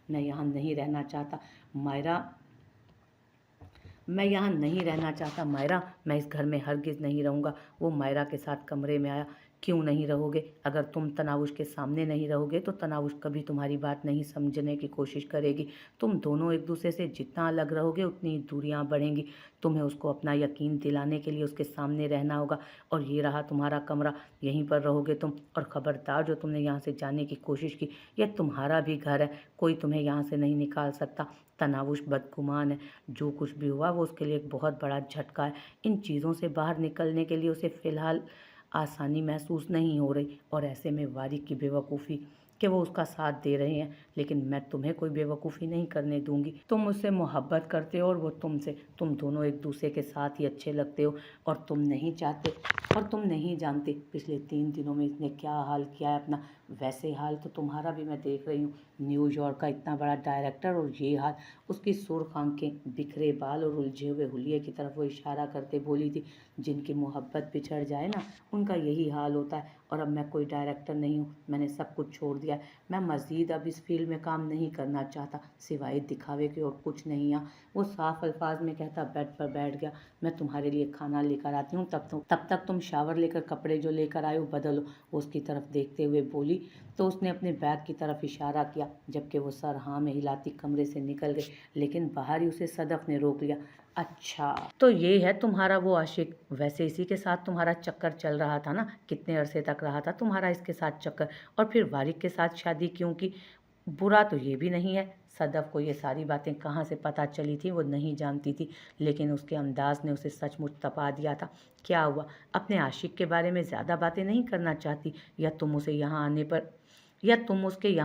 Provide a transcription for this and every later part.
मैं यहाँ नहीं रहना चाहता मायरा, मैं यहाँ नहीं रहना चाहता मायरा, मैं इस घर में हरगिज़ नहीं रहूँगा। वो मायरा के साथ कमरे में आया। क्यों नहीं रहोगे? अगर तुम तनाउश के सामने नहीं रहोगे तो तनाउश कभी तुम्हारी बात नहीं समझने की कोशिश करेगी। तुम दोनों एक दूसरे से जितना अलग रहोगे उतनी दूरियां बढ़ेंगी। तुम्हें उसको अपना यकीन दिलाने के लिए उसके सामने रहना होगा। और ये रहा तुम्हारा कमरा, यहीं पर रहोगे तुम। और ख़बरदार, जो तुमने यहाँ से जाने की कोशिश की, यह तुम्हारा भी घर है, कोई तुम्हें यहाँ से नहीं निकाल सकता। तनाउश बदगुमान है, जो कुछ भी हुआ वो उसके लिए एक बहुत बड़ा झटका है। इन चीज़ों से बाहर निकलने के लिए उसे फ़िलहाल आसानी महसूस नहीं हो रही। और ऐसे में वारिक की बेवकूफ़ी कि वो उसका साथ दे रहे हैं, लेकिन मैं तुम्हें कोई बेवकूफ़ी नहीं करने दूंगी। तुम मुझसे मोहब्बत करते हो और वो तुमसे, तुम दोनों एक दूसरे के साथ ही अच्छे लगते हो। और तुम नहीं चाहते और तुम नहीं जानते पिछले 3 दिनों में इसने क्या हाल किया है अपना। वैसे हाल तो तुम्हारा भी मैं देख रही हूँ। न्यूयॉर्क का इतना बड़ा डायरेक्टर और ये हाल। उसकी सुर्ख आंखें, बिखरे बाल और उलझे हुए हुलिये की तरफ वो इशारा करते बोली थी, जिनकी मोहब्बत बिछड़ जाए ना, उनका यही हाल होता है। और अब मैं कोई डायरेक्टर नहीं हूँ, मैंने सब कुछ छोड़ दिया है। मैं मज़ीद अब इस फील्ड में काम नहीं करना चाहता, सिवाय दिखावे के और कुछ नहीं। यहाँ वो साफ अल्फाज में कहता बेड पर बैठ गया। मैं तुम्हारे लिए खाना लेकर आती हूँ, तब तक तुम शावर लेकर कपड़े जो लेकर आए हो बदलो। वो उसकी तरफ देखते हुए बोली तो उसने अपने बैग की तरफ इशारा किया, जबकि वो सर हाँ में हिलाती कमरे से निकल गई। लेकिन बाहर ही उसे सदफ ने रोक लिया। अच्छा, तो ये है तुम्हारा वो आशिक? वैसे इसी के साथ तुम्हारा चक्कर चल रहा था ना? कितने अरसे तक रहा था तुम्हारा इसके साथ चक्कर? और फिर वारिक के साथ शादी क्यों की? बुरा तो ये भी नहीं है, सदफ को ये सारी बातें कहाँ से पता चली थी वो नहीं जानती थी, लेकिन उसके अंदाज ने उसे सचमुच तपा दिया था। क्या हुआ? अपने आशिक के बारे में ज़्यादा बातें नहीं करना चाहती, या तुम उसके यहाँ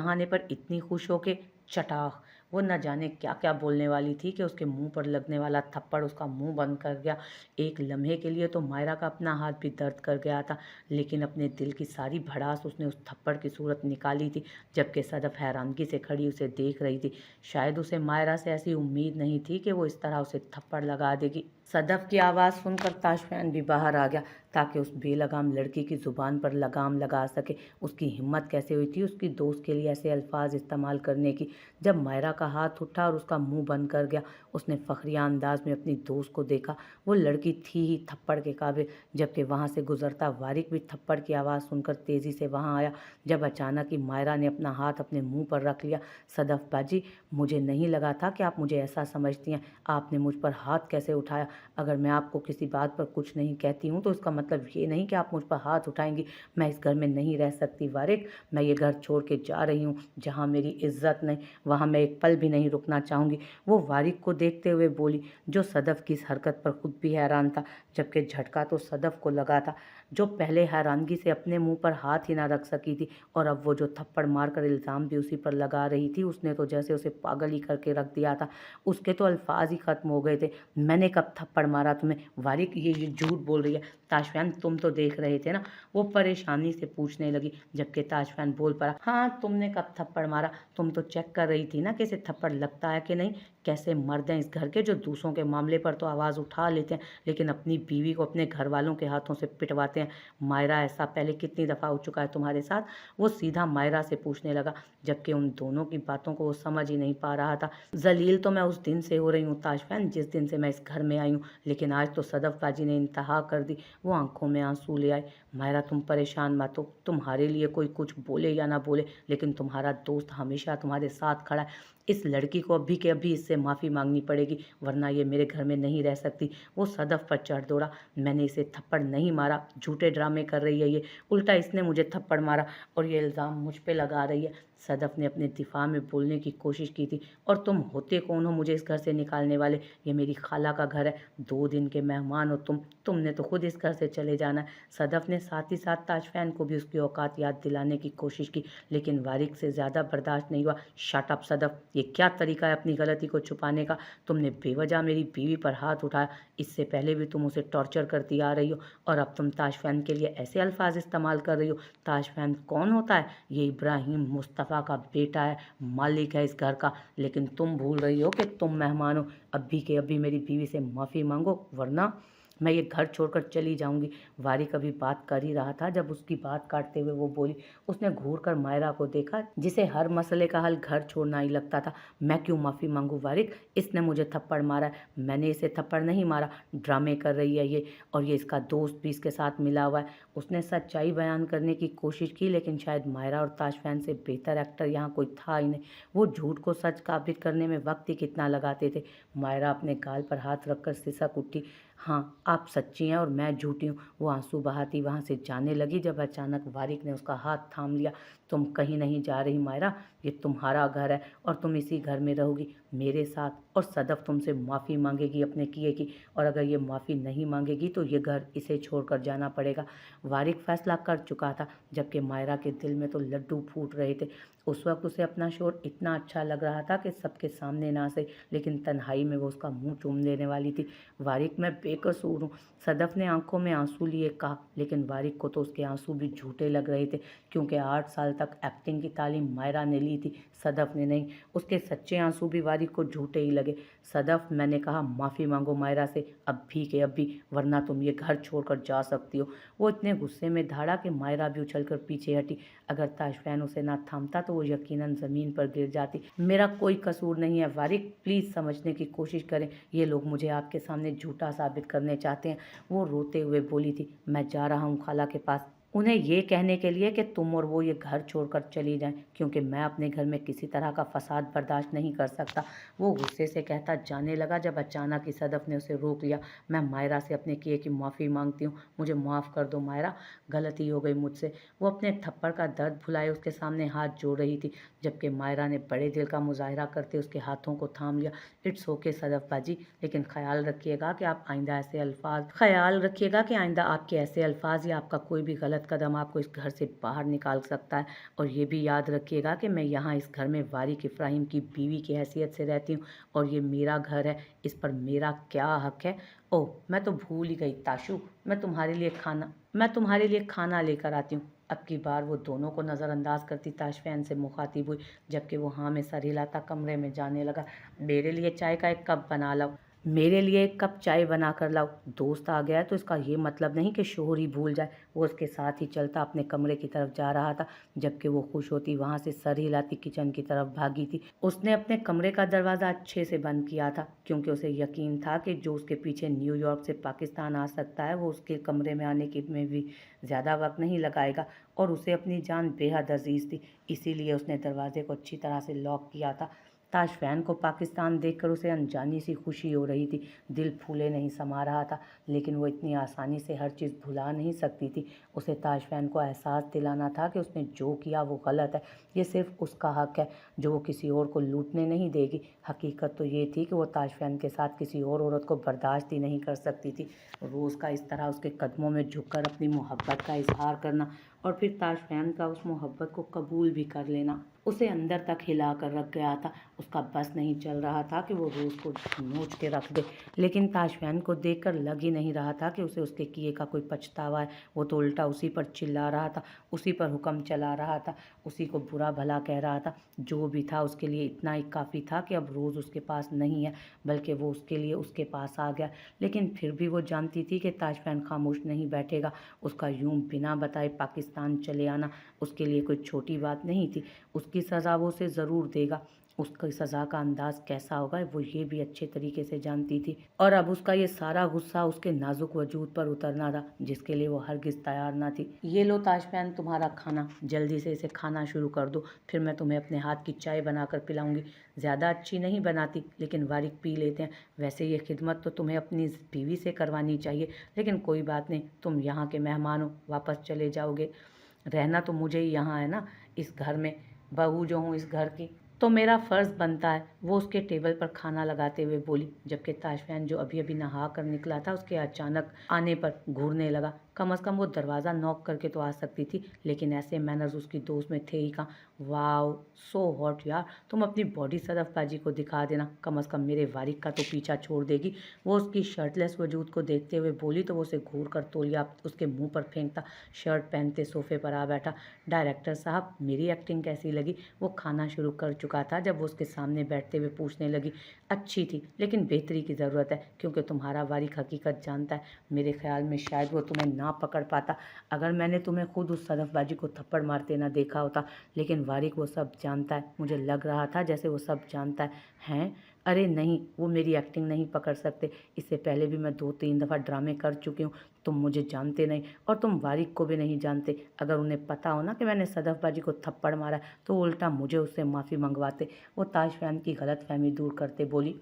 आने पर इतनी खुश हो के? चटाख, वो न जाने क्या क्या बोलने वाली थी कि उसके मुंह पर लगने वाला थप्पड़ उसका मुंह बंद कर गया। एक लम्हे के लिए तो मायरा का अपना हाथ भी दर्द कर गया था, लेकिन अपने दिल की सारी भड़ास उसने उस थप्पड़ की सूरत निकाली थी, जबकि सदफ हैरानगी से खड़ी उसे देख रही थी। शायद उसे मायरा से ऐसी उम्मीद नहीं थी कि वो इस तरह उसे थप्पड़ लगा देगी। सदफ की आवाज़ सुनकर ताशफैन भी बाहर आ गया ताकि उस बेलगाम लड़की की ज़ुबान पर लगाम लगा सके। उसकी हिम्मत कैसे हुई थी उसकी दोस्त के लिए ऐसे अल्फाज इस्तेमाल करने की? जब मायरा का हाथ उठा और उसका मुंह बंद कर गया, उसने फखरिया अंदाज में अपनी दोस्त को देखा। वो लड़की थी ही थप्पड़ के काबिल, जबकि वहाँ से गुजरता वारिक भी थप्पड़ की आवाज़ सुनकर तेज़ी से वहाँ आया। जब अचानक ही मायरा ने अपना हाथ अपने मुंह पर रख लिया। सदफ बाजी, मुझे नहीं लगा था कि आप मुझे ऐसा समझती हैं। आपने मुझ पर हाथ कैसे उठाया? अगर मैं आपको किसी बात पर कुछ नहीं कहती हूँ तो इसका मतलब ये नहीं कि आप मुझ पर हाथ उठाएंगी। मैं इस घर में नहीं रह सकती वारिक, मैं ये घर छोड़ के जा रही हूँ जहाँ मेरी इज्जत नहीं, वहाँ मैं एक पल भी नहीं रुकना चाहूँगी। वो वारिक को देखते हुए बोली, जो सदफ की इस हरकत पर खुद भी हैरान था, जबकि झटका तो सदफ को लगा था, जो पहले हैरानगी से अपने मुंह पर हाथ ही ना रख सकी थी, और अब वो जो थप्पड़ मारकर इल्ज़ाम भी उसी पर लगा रही थी। उसने तो जैसे उसे पागल ही करके रख दिया था। उसके तो अल्फाज ही ख़त्म हो गए थे। मैंने कब थप्पड़ मारा तुम्हें? वारिक ये झूठ बोल रही है। ताशफैन, तुम तो देख रहे थे ना? वो परेशानी से पूछने लगी, जबकि ताशफैन बोल पड़ा, हाँ, तुमने कब थप्पड़ मारा? तुम तो चेक कर रही थी ना कि इसे थप्पड़ लगता है कि नहीं। कैसे मर्द हैं इस घर के जो दूसरों के मामले पर तो आवाज़ उठा लेते हैं, लेकिन अपनी बीवी को अपने घर वालों के हाथों से पिटवाते हैं। मायरा, ऐसा पहले कितनी दफ़ा हो चुका है तुम्हारे साथ? वो सीधा मायरा से पूछने लगा, जबकि उन दोनों की बातों को वो समझ ही नहीं पा रहा था। जलील तो मैं उस दिन से हो रही हूँ ताशफैन, जिस दिन से मैं इस घर में आई हूँ, लेकिन आज तो सदफ काजी ने इंतहा कर दी। वो आंखों में आंसू ले आए। मायरा, तुम परेशान मत हो। तुम्हारे लिए कोई कुछ बोले या ना बोले, लेकिन तुम्हारा दोस्त हमेशा तुम्हारे साथ खड़ा है। इस लड़की को अभी के अभी इससे माफ़ी मांगनी पड़ेगी, वरना ये मेरे घर में नहीं रह सकती। वो सदफ पर चढ़ दौड़ा। मैंने इसे थप्पड़ नहीं मारा, झूठे ड्रामे कर रही है ये। उल्टा इसने मुझे थप्पड़ मारा और ये इल्ज़ाम मुझ पे लगा रही है। सदफ ने अपने दिफा में बोलने की कोशिश की थी, और तुम होते कौन हो मुझे इस घर से निकालने वाले? ये मेरी खाला का घर है, 2 दिन के मेहमान हो तुमने तो खुद इस घर से चले जाना है। सदफ ने साथ ही साथ ताशफैन को भी उसकी औकात याद दिलाने की कोशिश की, लेकिन वारिक से ज़्यादा बर्दाश्त नहीं हुआ। शट अप सदफ, ये क्या तरीका है अपनी गलती को छुपाने का? तुमने बेवजह मेरी बीवी पर हाथ उठाया। इससे पहले भी तुम उसे टॉर्चर करती आ रही हो, और अब तुम ताशफैन के लिए ऐसे अल्फाज इस्तेमाल कर रही हो। ताशफैन कौन होता है? ये इब्राहिम मुस्तफ़ा का बेटा है, मालिक है इस घर का, लेकिन तुम भूल रही हो कि तुम मेहमान हो। अभी के अभी मेरी बीवी से माफ़ी मांगो, मैं ये घर छोड़कर चली जाऊंगी। वारिक अभी बात कर ही रहा था जब उसकी बात काटते हुए वो बोली। उसने घूर कर मायरा को देखा, जिसे हर मसले का हल घर छोड़ना ही लगता था। मैं क्यों माफ़ी मांगू वारिक? इसने मुझे थप्पड़ मारा है। मैंने इसे थप्पड़ नहीं मारा। ड्रामे कर रही है ये, और ये इसका दोस्त भी इसके साथ मिला हुआ है। उसने सच्चाई बयान करने की कोशिश की, लेकिन शायद मायरा और ताशफैन से बेहतर एक्टर यहाँ कोई था ही नहीं। वो झूठ को सच साबित करने में वक्त ही कितना लगाते थे। मायरा अपने गाल पर हाथ रखकर सिसक उठी। हाँ, आप सच्ची हैं और मैं झूठी हूँ। वो आंसू बहाती वहाँ से जाने लगी जब अचानक वारिक ने उसका हाथ थाम लिया। तुम कहीं नहीं जा रही मायरा, ये तुम्हारा घर है और तुम इसी घर में रहोगी मेरे साथ। और सदफ तुमसे माफ़ी मांगेगी अपने किए की, और अगर ये माफ़ी नहीं मांगेगी तो ये घर इसे छोड़कर जाना पड़ेगा। वारिक फैसला कर चुका था, जबकि मायरा के दिल में तो लड्डू फूट रहे थे। उस वक्त उसे अपना शोर इतना अच्छा लग रहा था कि सबके सामने ना सही, लेकिन तन्हाई में वो उसका मुंह चूम लेने वाली थी। वारिक, मैं बेकसूर हूँ, सदफ ने आंखों में आंसू लिए कहा। लेकिन वारिक को तो उसके आंसू भी झूठे लग रहे थे, क्योंकि 8 साल तक एक्टिंग की तालीम मायरा ने ली थी, सदफ ने नहीं। उसके सच्चे आंसू भी वारिक को झूठे ही लगे। सदफ, मैंने कहा माफ़ी मांगो मायरा से, अब भी के अब भी, वरना तुम ये घर छोड़कर जा सकती हो। वो इतने गुस्से में धाड़ा कि मायरा भी उछलकर पीछे हटी। अगर ताशफैन उसे ना थामता तो वो यकीनन ज़मीन पर गिर जाती। मेरा कोई कसूर नहीं है वारिक, प्लीज़ समझने की कोशिश करें। ये लोग मुझे आपके सामने झूठा साबित करने चाहते हैं। वो रोते हुए बोली थी। मैं जा रहा हूँ खाला के पास, उन्हें ये कहने के लिए कि तुम और वो ये घर छोड़कर चली जाएं, क्योंकि मैं अपने घर में किसी तरह का फसाद बर्दाश्त नहीं कर सकता। वो गुस्से से कहता जाने लगा जब अचानक ही सदफ ने उसे रोक लिया। मैं मायरा से अपने किए की माफ़ी मांगती हूँ, मुझे माफ़ कर दो मायरा, गलती हो गई मुझसे। वो अपने थप्पड़ का दर्द भुलाए उसके सामने हाथ जोड़ रही थी, जबकि मायरा ने बड़े दिल का मुजाहरा करते उसके हाथों को थाम लिया। इट्स ओके सदफ बाजी, लेकिन ख्याल रखिएगा कि आइंदा आपके ऐसे अल्फाज या आपका कोई भी गलत कदम आपको इस घर से बाहर निकाल सकता है। और ये भी याद रखिएगा कि मैं यहाँ इस घर में वारिक इब्राहिम की बीवी की हैसियत से रहती हूँ, और ये मेरा घर है, इस पर मेरा क्या हक है। ओह, मैं तो भूल ही गई ताशु, मैं तुम्हारे लिए खाना लेकर आती हूँ। अब की बार वो दोनों को नज़रअंदाज करती ताशफैन से मुखातिब हुई, जबकि वो हाँ में सर हिलाता कमरे में जाने लगा। मेरे लिए चाय का एक कप बना लाओ, मेरे लिए एक कप चाय बना कर लाओ। दोस्त आ गया है तो इसका ये मतलब नहीं कि शोहर ही भूल जाए। वो उसके साथ ही चलता अपने कमरे की तरफ जा रहा था, जबकि वो खुश होती वहाँ से सर हिलाती किचन की तरफ भागी थी। उसने अपने कमरे का दरवाज़ा अच्छे से बंद किया था, क्योंकि उसे यकीन था कि जो उसके पीछे न्यूयॉर्क से पाकिस्तान आ सकता है वो उसके कमरे में आने की में भी ज़्यादा वक्त नहीं लगाएगा, और उसे अपनी जान बेहद अजीज़ थी। इसीलिए उसने दरवाजे को अच्छी तरह से लॉक किया था। ताशफैन को पाकिस्तान देखकर उसे अनजानी सी खुशी हो रही थी। दिल फूले नहीं समा रहा था, लेकिन वो इतनी आसानी से हर चीज़ भुला नहीं सकती थी। उसे ताशफैन को एहसास दिलाना था कि उसने जो किया वो गलत है। ये सिर्फ उसका हक है जो वो किसी और को लूटने नहीं देगी। हकीकत तो ये थी कि वो ताशफैन के साथ किसी और औरत को बर्दाश्त ही नहीं कर सकती थी। रोज़ का इस तरह उसके कदमों में झुककर अपनी मोहब्बत का इजहार करना, और फिर ताशफैन का उस मोहब्बत को कबूल भी कर लेना, उसे अंदर तक हिला कर रख गया था। उसका बस नहीं चल रहा था कि वो रोज़ को नोच के रख दे, लेकिन ताशफैन को देखकर लग ही नहीं रहा था कि उसे उसके किए का कोई पछतावा है। वो तो उल्टा उसी पर चिल्ला रहा था, उसी पर हुक्म चला रहा था, उसी को बुरा भला कह रहा था। जो भी था उसके लिए इतना ही काफ़ी था कि अब रोज़ उसके पास नहीं है, बल्कि वो उसके लिए उसके पास आ गया। लेकिन फिर भी वो जानती थी कि ताशफैन खामोश नहीं बैठेगा। उसका यूं बिना बताए पाकिस्तान चले आना उसके लिए कोई छोटी बात नहीं थी। उसकी सज़ा वो उसे ज़रूर देगा। उसकी सज़ा का अंदाज़ कैसा होगा वो ये भी अच्छे तरीके से जानती थी, और अब उसका ये सारा गुस्सा उसके नाजुक वजूद पर उतरना था, जिसके लिए वो हरगिज़ तैयार ना थी। ये लो ताशफैन तुम्हारा खाना, जल्दी से इसे खाना शुरू कर दो, फिर मैं तुम्हें अपने हाथ की चाय बनाकर पिलाऊंगी। ज़्यादा अच्छी नहीं बनाती, लेकिन वारिक पी लेते हैं। वैसे ये खिदमत तो तुम्हें अपनी बीवी से करवानी चाहिए, लेकिन कोई बात नहीं, तुम यहाँ के मेहमान हो, वापस चले जाओगे। रहना तो मुझे ही यहाँ है ना, इस घर में बहू जो हूँ इस घर की, तो मेरा फ़र्ज़ बनता है। वो उसके टेबल पर खाना लगाते हुए बोली, जबकि ताशफैन जो अभी अभी नहा कर निकला था उसके अचानक आने पर घूरने लगा। कम से कम वो दरवाज़ा नॉक करके तो आ सकती थी, लेकिन ऐसे मैनर्स उसकी दोस्त में थे ही कहाँ। वाओ, सो हॉट यार, तुम अपनी बॉडी सदफ बाजी को दिखा देना, कम से कम मेरे वारिक का तो पीछा छोड़ देगी। वो उसकी शर्टलेस वजूद को देखते हुए बोली तो वो उसे घूर कर तौलिया उसके मुंह पर फेंकता शर्ट पहनते सोफे पर आ बैठा। डायरेक्टर साहब, मेरी एक्टिंग कैसी लगी? वो खाना शुरू कर चुका था जब वो उसके सामने बैठते हुए पूछने लगी। अच्छी थी, लेकिन बेहतरी की ज़रूरत है, क्योंकि तुम्हारा वारिक हकीकत जानता है। मेरे ख्याल में शायद वो तुम्हें ना पकड़ पाता अगर मैंने तुम्हें खुद उस सदफबाजी को थप्पड़ मारते ना देखा होता, लेकिन वारिक वो सब जानता है। मुझे लग रहा था जैसे वो सब जानता है। हैं? अरे नहीं, वो मेरी एक्टिंग नहीं पकड़ सकते। इससे पहले भी मैं 2-3 दफ़ा ड्रामे कर चुकी हूँ। तुम मुझे जानते नहीं और तुम वारिक को भी नहीं जानते। अगर उन्हें पता हो ना कि मैंने सदफबाजी को थप्पड़ मारा तो वो उल्टा मुझे उससे माफ़ी मंगवाते। वो ताशफैन की गलतफहमी दूर करते बोली।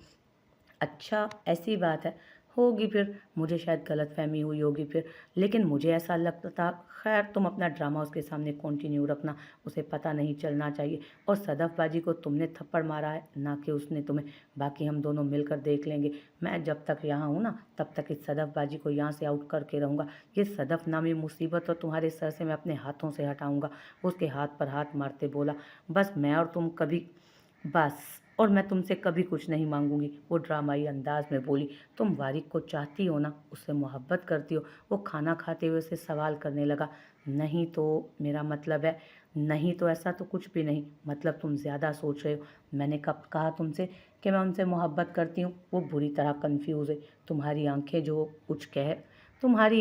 अच्छा, ऐसी बात है, होगी फिर, मुझे शायद गलतफहमी हुई होगी फिर, लेकिन मुझे ऐसा लगता था। खैर, तुम अपना ड्रामा उसके सामने कंटिन्यू रखना, उसे पता नहीं चलना चाहिए। और सदफबाजी को तुमने थप्पड़ मारा है, ना कि उसने तुम्हें। बाकी हम दोनों मिलकर देख लेंगे। मैं जब तक यहाँ हूँ ना, तब तक इस सदफबाजी को यहाँ से आउट करके रहूँगा। ये सदफ नामी मुसीबत तो तुम्हारे सर से मैं अपने हाथों से हटाऊँगा। उसके हाथ पर हाथ मारते बोला। बस मैं और तुम कभी बस और मैं तुमसे कभी कुछ नहीं मांगूंगी, वो ड्रामाई अंदाज में बोली। तुम वारिक को चाहती हो ना, उससे मोहब्बत करती हो? वो खाना खाते हुए उसे सवाल करने लगा। नहीं तो मेरा मतलब है, नहीं तो ऐसा तो कुछ भी नहीं। मतलब तुम ज़्यादा सोच रहे हो। मैंने कब कहा तुमसे कि मैं उनसे मोहब्बत करती हूँ? वो बुरी तरह कंफ्यूज है। तुम्हारी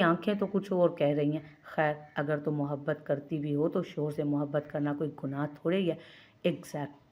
आंखें तो कुछ और कह रही हैं। खैर, अगर तुम मोहब्बत करती भी हो तो शोर से मोहब्बत करना कोई गुनाह थोड़े ही है। एग्जैक्ट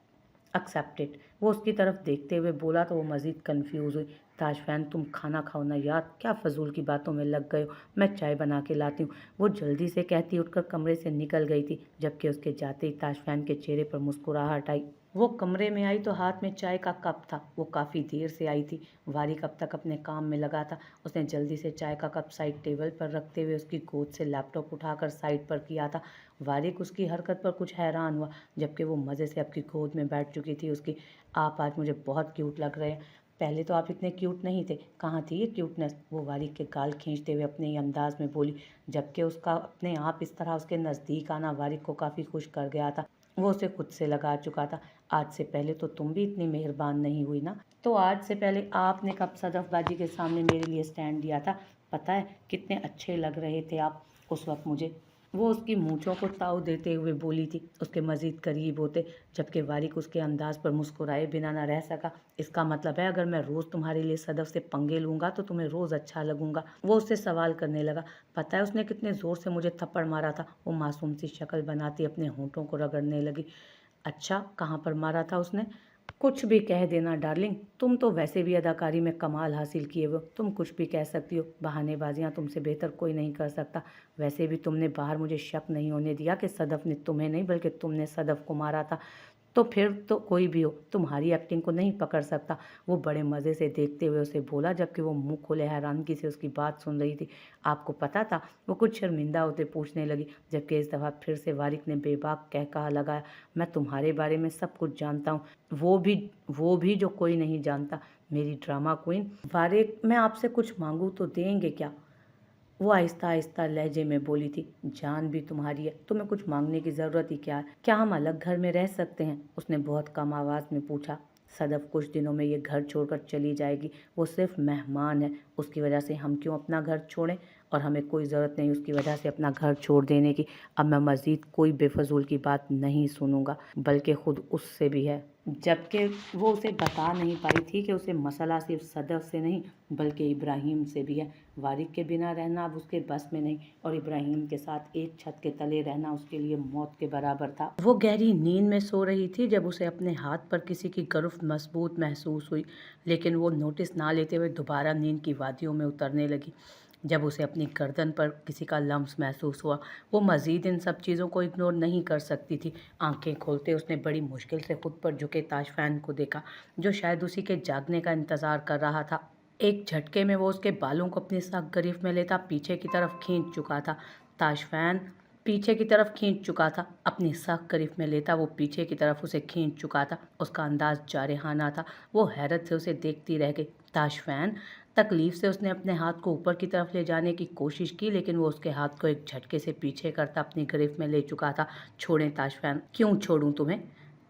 एक्सेप्टेड, वो उसकी तरफ देखते हुए बोला तो वो मज़ीद कंफ्यूज हुई। ताशफैन, तुम खाना खाओ ना यार, क्या फजूल की बातों में लग गए हो। मैं चाय बना के लाती हूँ। वो जल्दी से कहती उठकर कमरे से निकल गई थी, जबकि उसके जाते ही ताशफैन के चेहरे पर मुस्कुराहट आई। वो कमरे में आई तो हाथ में चाय का कप था। वो काफ़ी देर से आई थी। वारिक अब तक अपने काम में लगा था। उसने जल्दी से चाय का कप साइड टेबल पर रखते हुए उसकी गोद से लैपटॉप उठाकर साइड पर किया था। वारिक उसकी हरकत पर कुछ हैरान हुआ, जबकि वो मज़े से आपकी गोद में बैठ चुकी थी उसकी। आप आज मुझे बहुत क्यूट लग रहे हैं। पहले तो आप इतने क्यूट नहीं थे, कहाँ थी ये क्यूटनेस? वो वारिक के गाल खींचते हुए अपने ही अंदाज में बोली, जबकि उसका अपने आप इस तरह उसके नज़दीक आना वारिक को काफ़ी खुश कर गया था। वो उसे खुद से लगा चुका था। आज से पहले तो तुम भी इतनी मेहरबान नहीं हुई ना। तो आज से पहले आपने कब सदफबाजी के सामने मेरे लिए स्टैंड दिया था? पता है कितने अच्छे लग रहे थे आप उस वक्त मुझे। वो उसकी मूँछों को ताव देते हुए बोली थी, उसके मज़ीद करीब होते, जबकि वारिक उसके अंदाज पर मुस्कुराए बिना न रह सका। इसका मतलब है अगर मैं रोज़ तुम्हारे लिए सदफ से पंगे लूँगा तो तुम्हें रोज़ अच्छा लगूंगा। वो उससे सवाल करने लगा। पता है उसने कितने ज़ोर से मुझे थप्पड़ मारा था? वो मासूम सी शक्ल बनाती अपने होंठों को रगड़ने लगी। अच्छा, कहाँ पर मारा था उसने? कुछ भी कह देना डार्लिंग, तुम तो वैसे भी अदाकारी में कमाल हासिल किए हो, तुम कुछ भी कह सकती हो। बहानेबाजियाँ तुमसे बेहतर कोई नहीं कर सकता। वैसे भी तुमने बाहर मुझे शक नहीं होने दिया कि सदफ ने तुम्हें नहीं बल्कि तुमने सदफ को मारा था। तो फिर तो कोई भी हो, तुम्हारी एक्टिंग को नहीं पकड़ सकता। वो बड़े मज़े से देखते हुए उसे बोला, जबकि वो मुंह खोले हैरानगी से उसकी बात सुन रही थी। आपको पता था? वो कुछ शर्मिंदा होते पूछने लगी, जबकि इस दफ़ा फिर से वारिक ने बेबाक कह कहा लगाया। मैं तुम्हारे बारे में सब कुछ जानता हूँ, वो भी जो कोई नहीं जानता। मेरी ड्रामा क्वीन। वारिक, मैं आपसे कुछ मांगूँ तो देंगे क्या? वो आहिस्ता आहिस्ता लहजे में बोली थी। जान भी तुम्हारी है, तुम्हें कुछ मांगने की ज़रूरत ही क्या है? क्या हम अलग घर में रह सकते हैं? उसने बहुत कम आवाज़ में पूछा। सदफ कुछ दिनों में ये घर छोड़कर चली जाएगी। वो सिर्फ मेहमान है, उसकी वजह से हम क्यों अपना घर छोड़ें? और हमें कोई ज़रूरत नहीं उसकी वजह से अपना घर छोड़ देने की। अब मैं मज़ीद कोई बेफजूल की बात नहीं सुनूंगा, बल्कि ख़ुद उससे भी है। जबकि वो उसे बता नहीं पाई थी कि उसे मसला सिर्फ सदफ से नहीं बल्कि इब्राहिम से भी है। वारिक के बिना रहना अब उसके बस में नहीं, और इब्राहिम के साथ एक छत के तले रहना उसके लिए मौत के बराबर था। वो गहरी नींद में सो रही थी जब उसे अपने हाथ पर किसी की गिरफ्त मजबूत महसूस हुई, लेकिन वो नोटिस ना लेते हुए दोबारा नींद की वादियों में उतरने लगी। जब उसे अपनी गर्दन पर किसी का लम्स महसूस हुआ, वो मज़ीद इन सब चीज़ों को इग्नोर नहीं कर सकती थी। आंखें खोलते उसने बड़ी मुश्किल से खुद पर झुके ताशफैन को देखा, जो शायद उसी के जागने का इंतज़ार कर रहा था। एक झटके में वो उसके बालों को अपनी सख्त गिरफ्त में लेता पीछे की तरफ खींच चुका था। ताशफैन, पीछे की तरफ खींच चुका था। अपनी सख्त गिरफ्त में लेता वो पीछे की तरफ उसे खींच चुका था। उसका अंदाज जारहाना था। वो हैरत से उसे देखती रह गई। ताशफैन, तकलीफ से उसने अपने हाथ को ऊपर की तरफ ले जाने की कोशिश की, लेकिन वो उसके हाथ को एक झटके से पीछे करता अपनी गिरफ्त में ले चुका था। छोड़ें ताशफैन। क्यों छोड़ूं तुम्हें?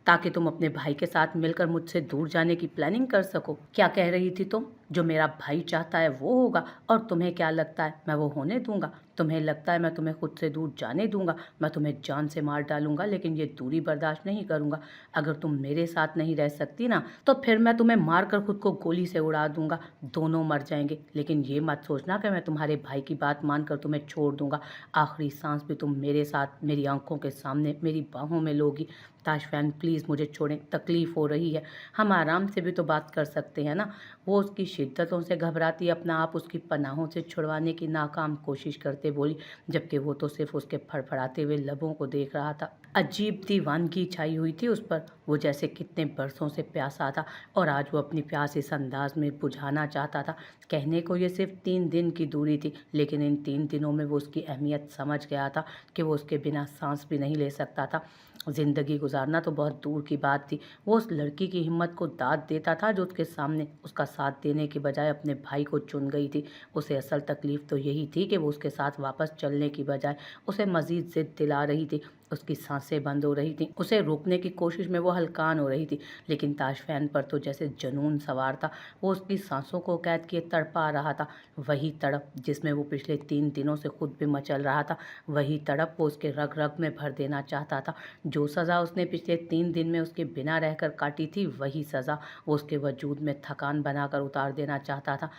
ताकि तुम अपने भाई के साथ मिलकर मुझसे दूर जाने की प्लानिंग कर सको। क्या कह रही थी तुम? जो मेरा भाई चाहता है वो होगा, और तुम्हें क्या लगता है मैं वो होने दूंगा? तुम्हें लगता है मैं तुम्हें खुद से दूर जाने दूंगा? मैं तुम्हें जान से मार डालूंगा, लेकिन ये दूरी बर्दाश्त नहीं करूंगा। अगर तुम मेरे साथ नहीं रह सकती ना, तो फिर मैं तुम्हें मारकर खुद को गोली से उड़ा दूंगा। दोनों मर जाएंगे, लेकिन ये मत सोचना कि मैं तुम्हारे भाई की बात मानकर तुम्हें छोड़ दूंगा। आखिरी सांस भी तुम मेरे साथ मेरी आंखों के सामने मेरी बाहों में लोगी। ताशफैन प्लीज़ मुझे छोड़ें, तकलीफ़ हो रही है। हम आराम से भी तो बात कर सकते हैं ना। वो उसकी शिद्दतों से घबराती अपना आप उसकी पनाहों से छुड़वाने की नाकाम कोशिश करते बोली, जबकि वो तो सिर्फ उसके फड़फड़ाते हुए लबों को देख रहा था। अजीब दीवानगी छाई हुई थी उस पर। वो जैसे कितने बरसों से प्यासा था, और आज वो अपनी प्यास इस अंदाज में बुझाना चाहता था। कहने को ये सिर्फ 3 दिन की दूरी थी, लेकिन इन 3 दिनों में वो उसकी अहमियत समझ गया था कि वो उसके बिना सांस भी नहीं ले सकता था। ज़िंदगी गुजारना तो बहुत दूर की बात थी। वो उस लड़की की हिम्मत को दाद देता था जो उसके सामने उसका साथ देने के बजाय अपने भाई को चुन गई थी। उसे असल तकलीफ़ तो यही थी कि वो उसके साथ वापस चलने की बजाय उसे मज़ीद ज़िद दिला रही थी। उसकी सांसें बंद हो रही थीं। उसे रोकने की कोशिश में वो हलकान हो रही थी, लेकिन ताशफैन पर तो जैसे जुनून सवार था। वो उसकी सांसों को कैद किए तड़पा रहा था। वही तड़प जिसमें वो पिछले 3 दिनों से खुद भी मचल रहा था, वही तड़प वो उसके रग रग में भर देना चाहता था। जो सज़ा उसने पिछले 3 दिन में उसके बिना रहकर काटी थी, वही सज़ा वो उसके वजूद में थकान बनाकर उतार देना चाहता था।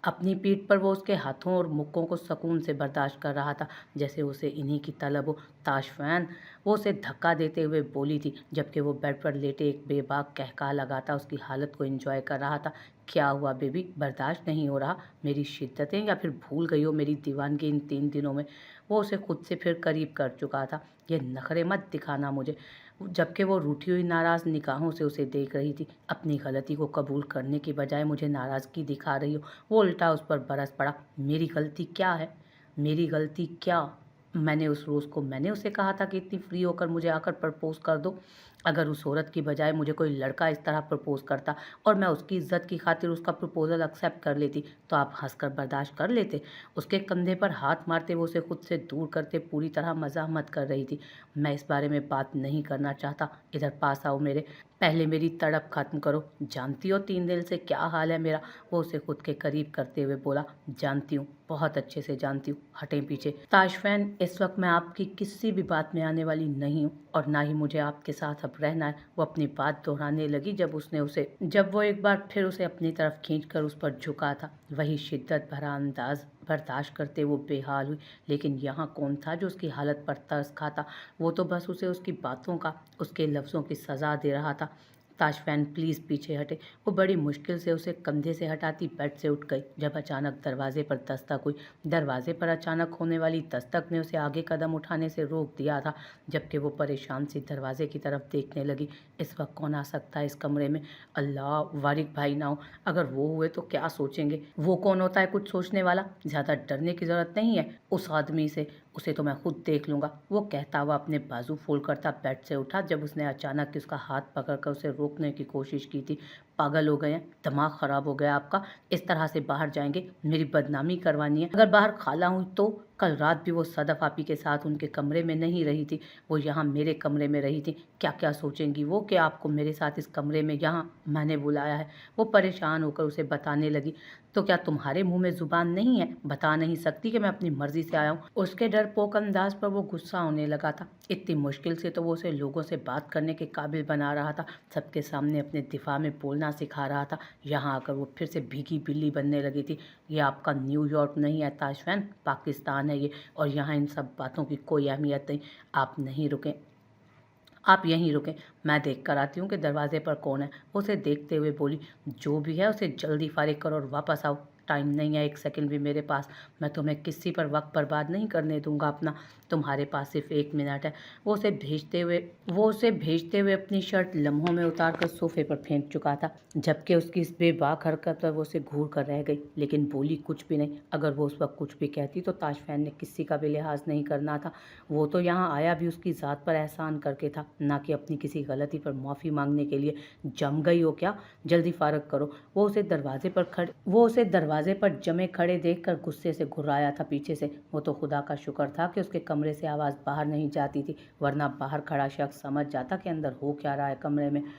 अपनी पीठ पर वो उसके हाथों और मुक्कों को सुकून से बर्दाश्त कर रहा था, जैसे उसे इन्हीं की तलब हो। ताशफैन, वो उसे धक्का देते हुए बोली थी, जबकि वो बेड पर लेटे एक बेबाक कहका लगाता उसकी हालत को एंजॉय कर रहा था। क्या हुआ बेबी, बर्दाश्त नहीं हो रहा मेरी शिद्दतें, या फिर भूल गई हो मेरी दीवानगी इन 3 दिनों में? वो उसे खुद से फिर करीब कर चुका था। ये नखरे मत दिखाना मुझे। जबकि वो रूठी हुई नाराज़ निगाहों से उसे देख रही थी। अपनी गलती को कबूल करने की बजाय मुझे नाराज़गी दिखा रही हो। वो उल्टा उस पर बरस पड़ा। मेरी गलती क्या है? मेरी गलती क्या? मैंने उसे कहा था कि इतनी फ्री होकर मुझे आकर प्रपोज़ कर दो। अगर उस औरत की बजाय मुझे कोई लड़का इस तरह प्रपोज़ करता और मैं उसकी इज़्ज़त की खातिर उसका प्रपोज़ल एक्सेप्ट कर लेती, तो आप हंसकर बर्दाश्त कर लेते? उसके कंधे पर हाथ मारते वो उसे खुद से दूर करते पूरी तरह मज़ाहमत कर रही थी। मैं इस बारे में बात नहीं करना चाहता। इधर पास आओ मेरे। पहले मेरी तड़प खत्म करो। जानती हो 3 दिन से क्या हाल है मेरा? वो उसे खुद के करीब करते हुए बोला। जानती हूँ, बहुत अच्छे से जानती हूँ। हटें पीछे। ताशफैन, इस वक्त मैं आपकी किसी भी बात में आने वाली नहीं हूँ, और ना ही मुझे आपके साथ अब रहना है। वो अपनी बात दोहराने लगी जब वो एक बार फिर उसे अपनी तरफ खींचकर उस पर झुका था। वही शिद्दत भरा अंदाज बर्दाश्त करते वो बेहाल हुई। लेकिन यहाँ कौन था जो उसकी हालत पर तरस खाता? वो तो बस उसे उसकी बातों का, उसके लफ्ज़ों की सज़ा दे रहा था। ताशफैन प्लीज़ पीछे हटे। वो बड़ी मुश्किल से उसे कंधे से हटाती बेड से उठ गई, जब अचानक दरवाजे पर दस्तक हुई। दरवाजे पर अचानक होने वाली दस्तक ने उसे आगे कदम उठाने से रोक दिया था, जबकि वो परेशान सी दरवाजे की तरफ देखने लगी। इस वक्त कौन आ सकता है इस कमरे में? अल्लाह, वारिक भाई ना हो। अगर वो हुए तो क्या सोचेंगे? वो कौन होता है कुछ सोचने वाला? ज़्यादा डरने की ज़रूरत नहीं है उस आदमी से, उसे तो मैं खुद देख लूँगा। वो कहता हुआ अपने बाजू फोल्ड करता बेड से उठा, जब उसने अचानक उसका हाथ पकड़कर उसे रोकने की कोशिश की थी। पागल हो गए हैं? दिमाग ख़राब हो गया आपका? इस तरह से बाहर जाएंगे? मेरी बदनामी करवानी है? अगर बाहर खाला हुई तो? कल रात भी वो सदफ आपी के साथ उनके कमरे में नहीं रही थी, वो यहाँ मेरे कमरे में रही थी। क्या क्या सोचेंगी वो कि आपको मेरे साथ इस कमरे में यहाँ मैंने बुलाया है? वो परेशान होकर उसे बताने लगी। तो क्या तुम्हारे मुंह में ज़ुबान नहीं है? बता नहीं सकती कि मैं अपनी मर्ज़ी से आया हूँ? उसके डरपोक अंदाज पर वो गुस्सा होने लगा था। इतनी मुश्किल से तो वो उसे लोगों से बात करने के काबिल बना रहा था, सबके सामने अपने दिफा में बोलना सिखा रहा था। यहाँ आकर वो फिर से भीगी बिल्ली बनने लगी थी। ये आपका न्यूयॉर्क नहीं है ताशफैन, पाकिस्तान है ये, और यहाँ इन सब बातों की कोई अहमियत नहीं। आप नहीं रुकें, आप यहीं रुकें, मैं देख कर आती हूँ कि दरवाजे पर कौन है। उसे देखते हुए बोली, जो भी है उसे जल्दी फारिग करो और वापस आओ। टाइम नहीं है एक सेकंड भी मेरे पास। मैं तुम्हें किसी पर वक्त बर्बाद नहीं करने दूंगा अपना। तुम्हारे पास सिर्फ 1 मिनट है। वो उसे भेजते हुए अपनी शर्ट लम्हों में उतार कर सोफे पर फेंक चुका था, जबकि उसकी इस बेबाक हरकत पर वो उसे घूर कर रह गई, लेकिन बोली कुछ भी नहीं। अगर वो उस वक्त कुछ भी कहती तो ताशफैन ने किसी का भी लिहाज नहीं करना था। वो तो यहाँ आया भी उसकी ज़ात पर एहसान करके था, ना कि अपनी किसी गलती पर माफ़ी मांगने के लिए। जम गई हो क्या? जल्दी फारग करो। वो उसे दरवाजे पर जमे खड़े देखकर गुस्से से घुर्राया था पीछे से। वो तो खुदा का शुक्र था कि उसके कमरे से आवाज़ बाहर नहीं जाती थी, वरना बाहर खड़ा शख्स समझ जाता कि अंदर हो क्या रहा है कमरे में।